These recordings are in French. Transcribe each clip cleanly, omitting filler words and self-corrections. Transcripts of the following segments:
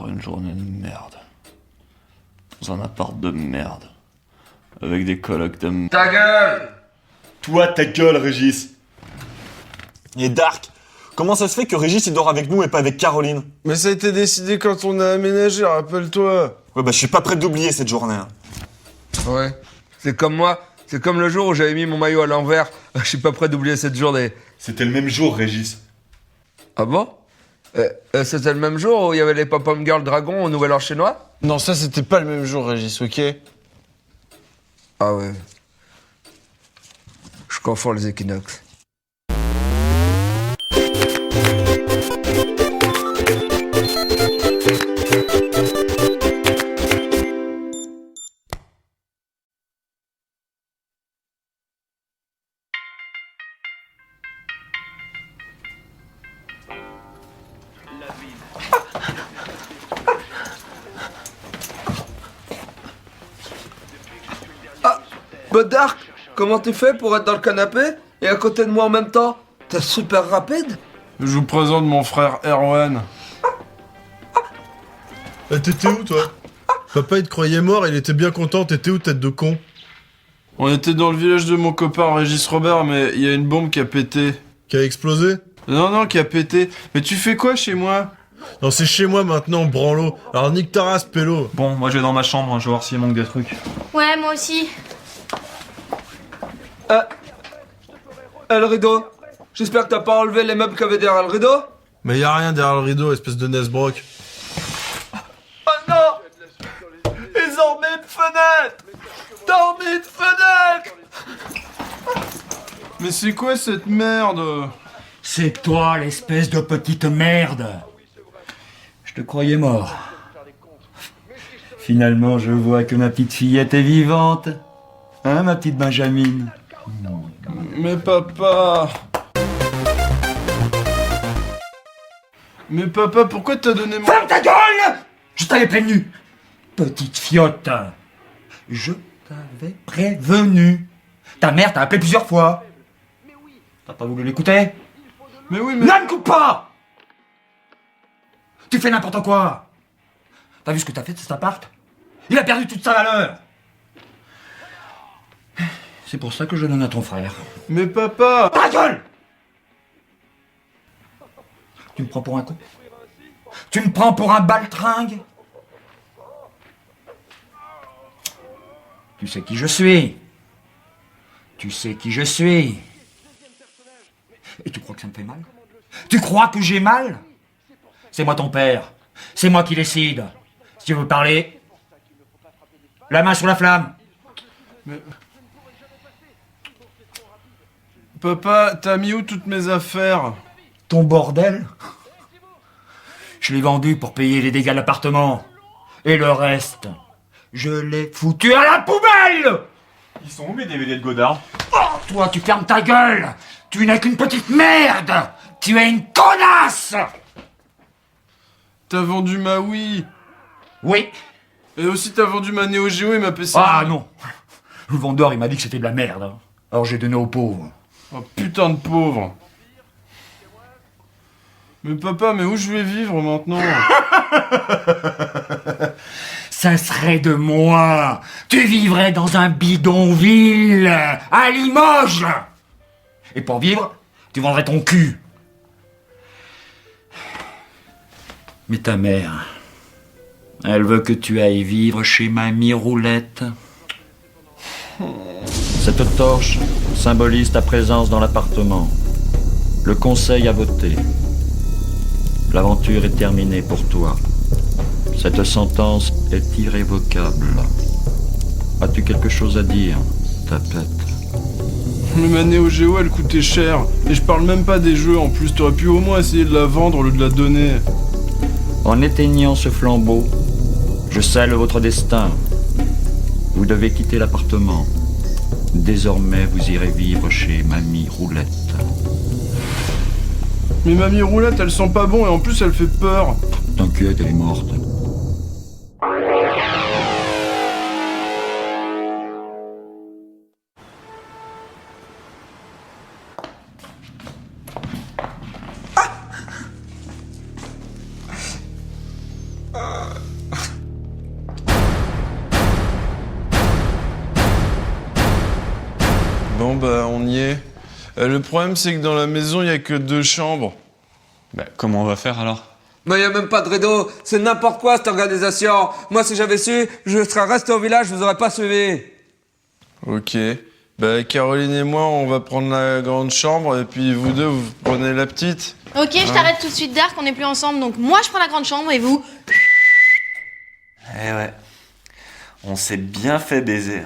encore une journée de merde. Dans un appart de merde. Avec des colocs de merde. Ta gueule! Toi, ta gueule, Régis. Et Dark, comment ça se fait que Régis il dort avec nous et pas avec Caroline? Mais ça a été décidé quand on a aménagé, rappelle-toi. Ouais, bah je suis pas prêt d'oublier cette journée. Hein. Ouais. C'est comme moi. C'est comme le jour où j'avais mis mon maillot à l'envers. Je suis pas prêt d'oublier cette journée. C'était le même jour, Régis. Ah bon? C'était le même jour où il y avait les Pop-Up Girl Dragons au Nouvel An chinois? Non, ça c'était pas le même jour, Régis, ok? Ah ouais. Je confonds les équinoxes. Bah Dark, comment tu fais pour être dans le canapé et à côté de moi en même temps? T'es super rapide. Je vous présente mon frère Erwan. T'étais où, toi? Papa, il te croyait mort, il était bien content. T'étais où, tête de con? On était dans le village de mon copain Régis Robert, mais il y a une bombe qui a pété. Qui a explosé? Non, qui a pété. Mais tu fais quoi chez moi? Non, c'est chez moi maintenant, branlo. Alors nique ta race, pélo. Bon, moi je vais dans ma chambre, je vais voir s'il manque des trucs. Ouais, moi aussi. Le rideau. J'espère que t'as pas enlevé les meubles qu'il y avait derrière le rideau. Mais y a rien derrière le rideau, espèce de Nesbrock. Oh non! Ils ont mis une fenêtre! T'as mis une fenêtre! Mais c'est quoi cette merde? C'est toi, l'espèce de petite merde. Je te croyais mort. Finalement, je vois que ma petite fillette est vivante. Hein, ma petite Benjamine? Mais papa... Mais papa, pourquoi t'as donné mon... Ferme ta gueule! Je t'avais prévenu. Petite fiotte. Je t'avais prévenu. Ta mère t'a appelé plusieurs fois. T'as pas voulu l'écouter? Mais oui, mais... Ne me coupe pas! Tu fais n'importe quoi. T'as vu ce que t'as fait de cet appart? Il a perdu toute sa valeur. C'est pour ça que je donne à ton frère. Mais papa... Ta gueule! Tu me prends pour un con? Tu me prends pour un baltringue? Tu sais qui je suis. Tu sais qui je suis. Et tu crois que ça me fait mal? Tu crois que j'ai mal? C'est moi ton père. C'est moi qui décide. Si tu veux parler, la main sur la flamme. Mais... Papa, t'as mis où toutes mes affaires? Ton bordel? Je l'ai vendu pour payer les dégâts de l'appartement. Et le reste, je l'ai foutu à la poubelle! Ils sont où mes DVD de Godard? Oh, toi, tu fermes ta gueule! Tu n'es qu'une petite merde! Tu es une connasse! T'as vendu ma Wii. Oui. Et aussi t'as vendu ma Neo Geo et ma PC. Ah non. Le vendeur, il m'a dit que c'était de la merde. Hein. Alors j'ai donné aux pauvres. Oh putain de pauvre. Mais papa, mais où je vais vivre maintenant? Ça serait de moi. Tu vivrais dans un bidonville, à Limoges. Et pour vivre, tu vendrais ton cul. Mais ta mère, elle veut que tu ailles vivre chez Mamie Roulette. Cette torche symbolise ta présence dans l'appartement. Le conseil a voté. L'aventure est terminée pour toi. Cette sentence est irrévocable. As-tu quelque chose à dire, tapette? Mais ma Neo Geo, elle coûtait cher. Et je parle même pas des jeux en plus. T'aurais pu au moins essayer de la vendre au lieu de la donner. En éteignant ce flambeau, je scelle votre destin. Vous devez quitter l'appartement. Désormais, vous irez vivre chez Mamie Roulette. Mais Mamie Roulette, elle sent pas bon et en plus elle fait peur. T'inquiète, elle est morte. Bon, bah, on y est. Le problème, c'est que dans la maison, il y a que 2 chambres. Bah, comment on va faire alors? Mais y a même pas de rideau, c'est n'importe quoi cette organisation. Moi, si j'avais su, je serais resté au village, je vous aurais pas suivi. Ok. Bah, Caroline et moi, on va prendre la grande chambre, et puis vous deux, vous prenez la petite. Ok, je t'arrête tout de suite, Dark, on n'est plus ensemble, donc moi je prends la grande chambre et vous. Eh ouais. On s'est bien fait baiser.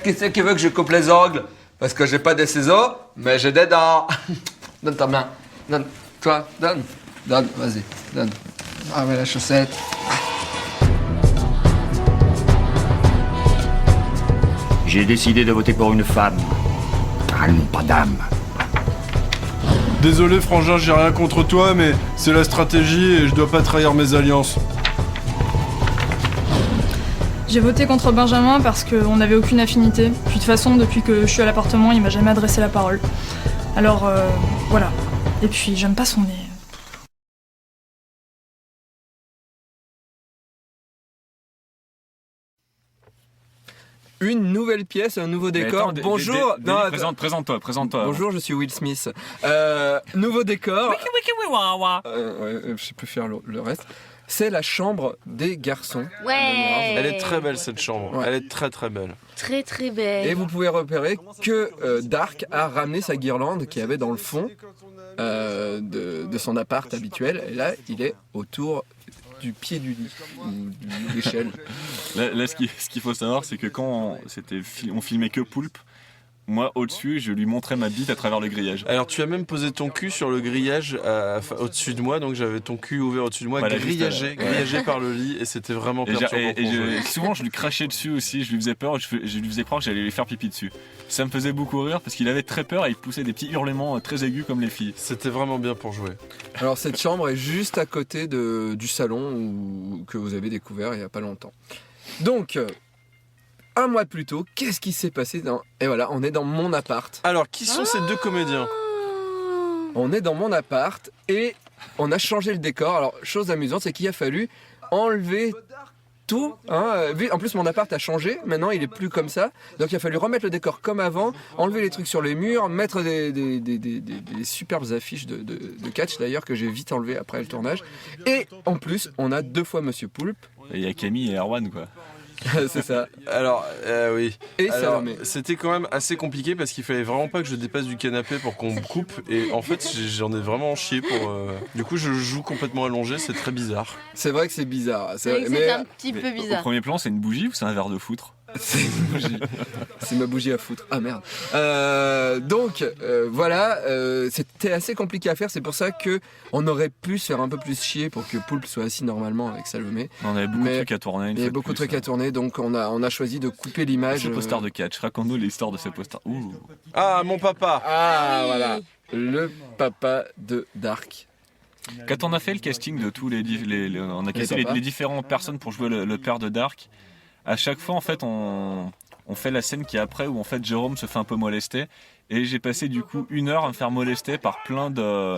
Qui c'est qui veut que je coupe les ongles? Parce que j'ai pas des ciseaux, mais j'ai des dents. Donne ta main. Donne. Toi, donne. Donne, vas-y, donne. Ah ouais, la chaussette. J'ai décidé de voter pour une femme. Car elles n'ont pas d'âme. Désolé, frangin, j'ai rien contre toi, mais c'est la stratégie et je dois pas trahir mes alliances. J'ai voté contre Benjamin parce qu'on n'avait aucune affinité. Puis de toute façon, depuis que je suis à l'appartement, il m'a jamais adressé la parole. Alors, voilà. Et puis, j'aime pas son nez. Une nouvelle pièce, un nouveau décor. Bonjour. Présente-toi. Bonjour, je suis Will Smith. Nouveau décor. Je peux faire le reste. C'est la chambre des garçons. Ouais. Elle est très belle, cette chambre. Ouais. Elle est très très belle. Très très belle. Et vous pouvez repérer que Dark a ramené sa guirlande qu'il y avait dans le fond de son appart habituel. Et là, il est autour du pied du lit, ou de l'échelle. Là, ce qu'il faut savoir, c'est que quand on filmait que Poulpe, moi, au-dessus, je lui montrais ma bite à travers le grillage. Alors, tu as même posé ton cul sur le grillage au-dessus de moi, donc j'avais ton cul ouvert au-dessus de moi, Voilà, grillagé par le lit, et c'était vraiment perturbant pour jouer. Souvent, je lui crachais dessus aussi, je lui faisais peur, je lui faisais croire que j'allais lui faire pipi dessus. Ça me faisait beaucoup rire parce qu'il avait très peur et il poussait des petits hurlements très aigus comme les filles. C'était vraiment bien pour jouer. Alors cette chambre est juste à côté du salon que vous avez découvert il n'y a pas longtemps. Donc, un mois plus tôt, qu'est-ce qui s'est passé Et voilà, on est dans mon appart. Alors, qui sont ces deux comédiens? On est dans mon appart et on a changé le décor. Alors, chose amusante, c'est qu'il a fallu enlever tout. En plus, mon appart a changé. Maintenant, il est plus comme ça. Donc, il a fallu remettre le décor comme avant, enlever les trucs sur les murs, mettre des superbes affiches de catch d'ailleurs que j'ai vite enlevé après le tournage. Et en plus, on a 2 fois Monsieur Poulpe. Et il y a Camille et Erwan, quoi. C'est ça. Alors, oui. Et Alors, Salomé. c'était quand même assez compliqué parce qu'il fallait vraiment pas que je dépasse du canapé pour qu'on me coupe. Et en fait, j'en ai vraiment chié pour. Du coup, je joue complètement allongé, c'est très bizarre. C'est vrai que c'est bizarre. C'est vrai que c'est un petit peu Au bizarre. premier plan, c'est une bougie ou c'est un verre de foutre? C'est une bougie. C'est ma bougie à foutre. Ah merde. Donc voilà, c'était assez compliqué à faire. C'est pour ça que on aurait pu se faire un peu plus chier pour que Poulpe soit assis normalement avec Salomé. On avait beaucoup de trucs à tourner. Il y avait beaucoup de trucs à tourner, donc on a choisi de couper l'image. Ce poster de catch, raconte-nous l'histoire de ce poster. Ouh. Ah, mon papa! Ah voilà, le papa de Dark. Quand on a fait le casting de tous on a cassé les différentes personnes pour jouer le père de Dark, à chaque fois en fait on fait la scène qui est après où en fait Jérôme se fait un peu molester et j'ai passé du coup 1 heure à me faire molester par plein de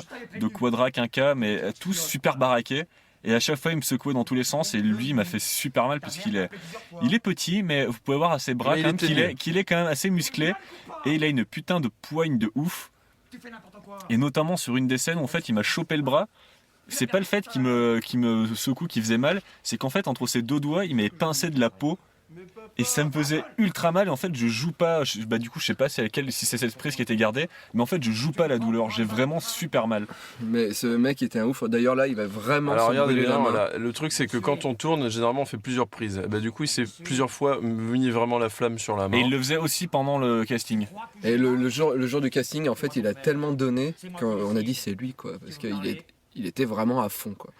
quadra quinca mais tous super baraqués et à chaque fois il me secouait dans tous les sens et lui il m'a fait super mal parce qu'il est petit mais vous pouvez voir à ses bras quand même qu'il est quand même assez musclé et il a une putain de poigne de ouf. Et notamment sur une des scènes où en fait il m'a chopé le bras. C'est pas le fait qu'il me secoue qui faisait mal, c'est qu'en fait entre ses 2 doigts il m'avait pincé de la peau et ça me faisait ultra mal et en fait je joue pas, du coup je sais pas si c'est cette prise qui était gardée, mais en fait je joue pas la douleur, j'ai vraiment super mal. Mais ce mec était un ouf, d'ailleurs là il va vraiment Alors se regardez brûler bien, la main. voilà. Le truc c'est que quand on tourne, généralement on fait plusieurs prises. Bah, du coup il s'est plusieurs fois mis vraiment la flamme sur la main. Et il le faisait aussi pendant le casting. Et le jour du casting, en fait, il a tellement donné qu'on a dit c'est lui, quoi, parce qu'il était vraiment à fond, quoi.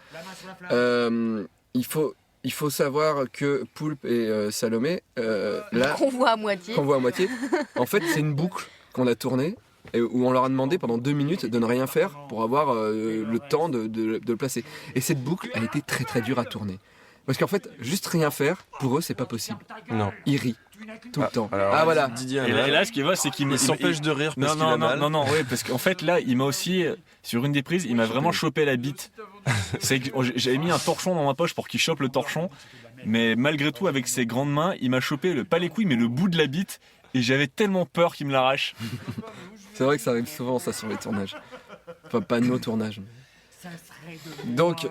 Il faut savoir que Poulpe et Salomé, là, Qu'on voit à moitié. qu'on voit à moitié, en fait, c'est une boucle qu'on a tournée et où on leur a demandé pendant 2 minutes de ne rien faire pour avoir le temps de le placer. Et cette boucle a été très très dure à tourner. Parce qu'en fait, juste rien faire, pour eux, c'est pas possible. Non. Ils rient. Tout le temps. Alors, Ah voilà. Didier Et Hamann, là, ce qui va, c'est qu'il il s'empêche de rire parce qu'il a mal. non, ouais, parce qu'en fait, là, il m'a aussi, sur une des prises, il m'a vraiment chopé la bite. C'est que j'avais mis un torchon dans ma poche pour qu'il chope le torchon, mais malgré tout, avec ses grandes mains, il m'a chopé pas les couilles, mais le bout de la bite, et j'avais tellement peur qu'il me l'arrache. C'est vrai que ça arrive souvent ça sur les tournages. Enfin pas nos tournages. Donc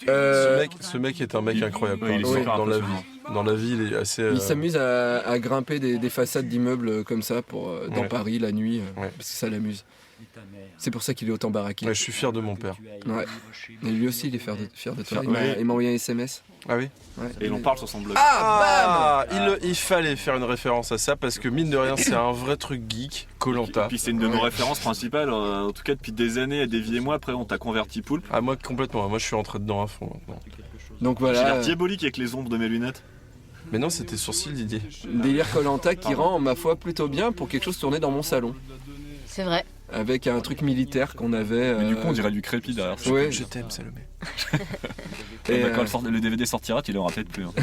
Ce mec est un mec incroyable. Ouais, il est Dans- super dans la impressionnant. vie. Dans la vie, il est assez. il s'amuse à grimper des façades d'immeubles comme ça dans Ouais. Paris la nuit, Ouais. parce que ça l'amuse. C'est pour ça qu'il est autant baraqué. Ouais, je suis fier de mon père. Ouais. Et lui aussi il est fier de toi. Ouais. Il m'a envoyé un SMS. Ah oui. Ouais. Et il en parle sur son blog. Ah Il fallait faire une référence à ça parce que mine de rien, c'est un vrai truc geek. Koh-Lanta. Et puis c'est une de nos références principales, en tout cas depuis des années, Davy et moi. Après, on t'a converti Poulpe. Ah, moi complètement. Moi, je suis rentré dedans à fond maintenant. Donc J'ai l'air voilà, diabolique avec les ombres de mes lunettes. Mais non, c'était sourcil, Didier. délire Koh-Lanta qui rend ma foi plutôt bien pour quelque chose tourné dans mon salon. C'est vrai. Avec un truc militaire qu'on avait. Mais du coup, on dirait du crépi derrière. Ouais. Je t'aime, Salomé. Et, Quand le DVD sortira, tu l'auras peut-être plus. Hein.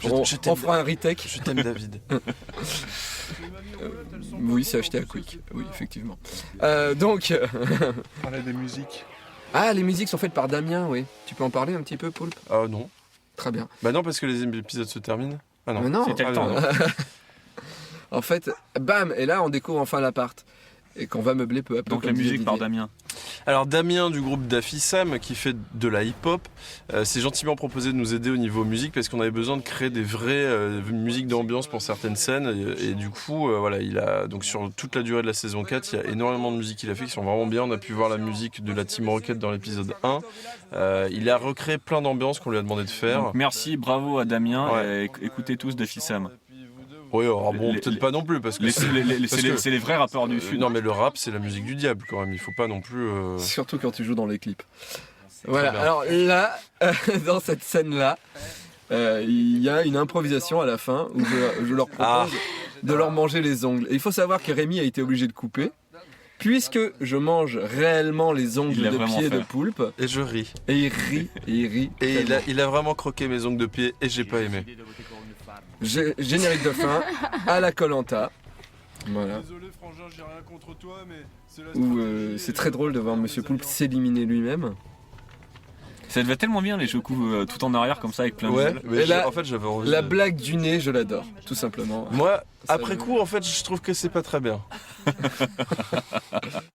on t'aime. fera un retake. Je t'aime, David. Oui, c'est acheté à Quick. Oui, effectivement. Donc. Parler des musiques. Ah, les musiques sont faites par Damien, oui. Tu peux en parler un petit peu, Poulpe? Ah non. Très bien. Bah non, parce que les épisodes se terminent. Ah non. Mais non. C'était le Ah, temps, non. non En fait, bam, et là on découvre enfin l'appart. Et qu'on va meubler peu à peu. Donc la comme disait musique par Didier. Damien. Alors Damien du groupe Daffy Sam qui fait de la hip-hop s'est gentiment proposé de nous aider au niveau musique parce qu'on avait besoin de créer des vraies musiques d'ambiance pour certaines scènes et du coup voilà, il a donc sur toute la durée de la saison 4 il y a énormément de musiques qu'il a fait qui sont vraiment bien. On a pu voir la musique de la Team Rocket dans l'épisode 1. Il a recréé plein d'ambiances qu'on lui a demandé de faire. Donc, merci, bravo à Damien. Ouais. Et écoutez tous Davy Sam. Oui, alors bon, Les- peut-être pas non plus parce que C'est les vrais rappeurs du Sud. non mais le rap c'est la musique du diable quand même, il faut pas non plus Surtout quand tu joues dans les clips. Voilà, bien. alors là, dans cette scène-là, il y a une improvisation à la fin où je leur propose de leur manger les ongles. Et il faut savoir que Rémi a été obligé de couper, puisque je mange réellement les Il ongles l'a de vraiment pied de fait. Poulpe, et je ris. et il rit, et il rit. Et tellement. il a vraiment croqué mes ongles de pied et j'ai pas aimé. Générique de fin à la Koh-Lanta. Voilà. Désolé frangin, j'ai rien contre toi mais c'est la Où c'est très drôle de voir Monsieur Poulpe s'éliminer lui-même. Ça te va tellement bien les jeux tout en arrière comme ça avec plein de Ouais, bulles. mais Et là, en fait j'avais envie. La de- blague du nez, je l'adore, tout simplement. Moi, Ça après me- coup, en fait, je trouve que c'est pas très bien.